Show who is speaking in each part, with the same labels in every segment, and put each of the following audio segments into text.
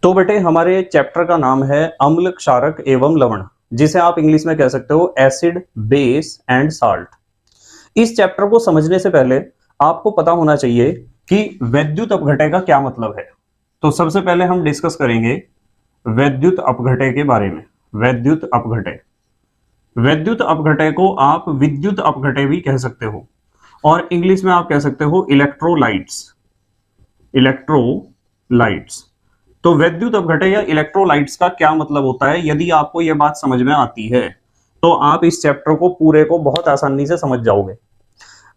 Speaker 1: तो बेटे हमारे चैप्टर का नाम है अम्ल, क्षारक एवं लवण, जिसे आप इंग्लिश में कह सकते हो एसिड, बेस एंड साल्ट। इस चैप्टर को समझने से पहले आपको पता होना चाहिए कि वैद्युत अपघटय का क्या मतलब है। तो सबसे पहले हम डिस्कस करेंगे वैद्युत अपघटय के बारे में। वैद्युत अपघटय, वैद्युत अपघटय को आप विद्युत अपघटय भी कह सकते हो और इंग्लिश में आप कह सकते हो इलेक्ट्रोलाइट्स। इलेक्ट्रोलाइट्स। तो वैद्युत अपघटय या इलेक्ट्रोलाइट्स का क्या मतलब होता है, यदि आपको यह बात समझ में आती है तो आप इस चैप्टर को पूरे को बहुत आसानी से समझ जाओगे।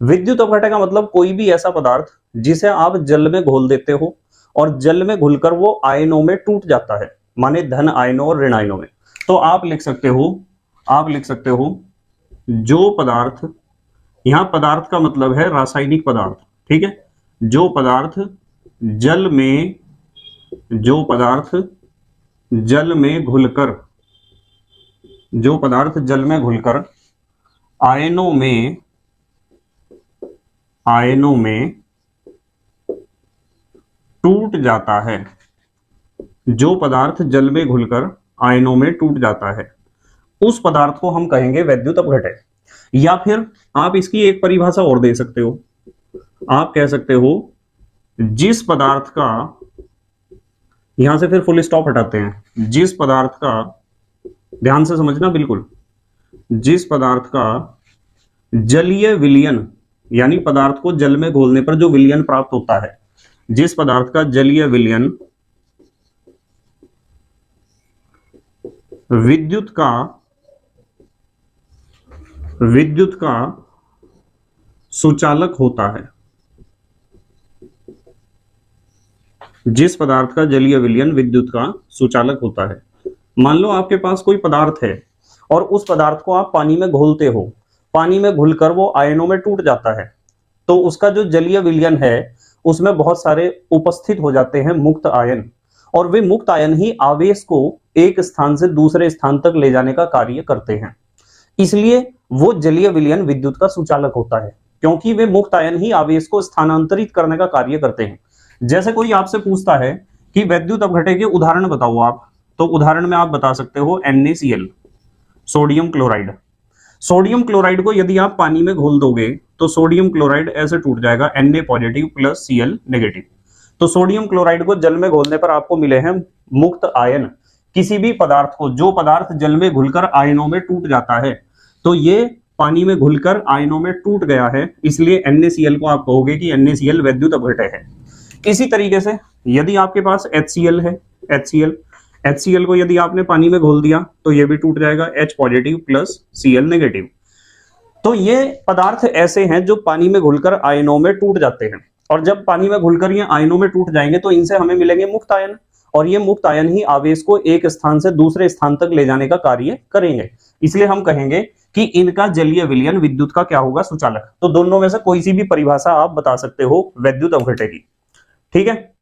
Speaker 1: विद्युत अपघटय का मतलब कोई भी ऐसा पदार्थ जिसे आप जल में घोल देते हो और जल में घुलकर वो आयनों में टूट जाता है, माने धन आयनों और ऋण आयनों में। तो आप लिख सकते हो जो पदार्थ, यहां पदार्थ का मतलब है रासायनिक पदार्थ, ठीक है। जो पदार्थ जल में घुलकर आयनों में टूट जाता है। जो पदार्थ जल में घुलकर आयनों में टूट जाता है उस पदार्थ को हम कहेंगे वैद्युत अपघटय। या फिर आप इसकी एक परिभाषा और दे सकते हो, आप कह सकते हो जिस पदार्थ का, यहां से फिर फुल स्टॉप हटाते हैं, जिस पदार्थ का, ध्यान से समझना बिल्कुल, जिस पदार्थ का जलीय विलयन, यानी पदार्थ को जल में घोलने पर जो विलयन प्राप्त होता है, जिस पदार्थ का जलीय विलयन विद्युत का सुचालक होता है, जिस पदार्थ का जलीय विलयन विद्युत का सुचालक होता है। मान लो आपके पास कोई पदार्थ है और उस पदार्थ को आप पानी में घोलते हो, पानी में घुलकर वो आयनों में टूट जाता है, तो उसका जो जलीय विलयन है उसमें बहुत सारे उपस्थित हो जाते हैं मुक्त आयन, और वे मुक्त आयन ही आवेश को एक स्थान से दूसरे स्थान तक ले जाने का कार्य करते हैं। इसलिए वो जलीय विलयन विद्युत का सुचालक होता है, क्योंकि वे मुक्त आयन ही आवेश को स्थानांतरित करने का कार्य करते हैं। जैसे कोई आपसे पूछता है कि वैद्युत अपघटय के उदाहरण बताओ आप, तो उदाहरण में आप बता सकते हो NaCl, sodium chloride. Sodium chloride को यदि आप पानी में घोल दोगे तो सोडियम क्लोराइड ऐसे टूट जाएगा, Na positive plus Cl negative. तो सोडियम क्लोराइड को जल में घोलने पर आपको मिले हैं मुक्त आयन। किसी भी पदार्थ को, जो पदार्थ जल में घुलकर आयनों में टूट जाता है, तो ये पानी में घुलकर आयनों में टूट गया है, इसलिए NaCl को आप कहोगे कि NaCl वैद्युत अपघटय है। इसी तरीके से यदि आपके पास HCl है, HCl को यदि आपने पानी में घोल दिया तो ये भी टूट जाएगा, H positive plus Cl negative. तो ये पदार्थ ऐसे हैं जो पानी में घुलकर आयनों में टूट जाते हैं, और जब पानी में घुलकर ये आयनों में टूट जाएंगे तो इनसे हमें मिलेंगे मुक्त आयन, और ये मुक्त आयन ही आवेश को एक स्थान से दूसरे स्थान तक ले जाने का कार्य करेंगे। इसलिए हम कहेंगे कि इनका जलीय विलयन विद्युत का क्या होगा, सुचालक। तो दोनों में से कोई सी भी परिभाषा आप बता सकते हो वैद्युत अपघटय की, ठीक है।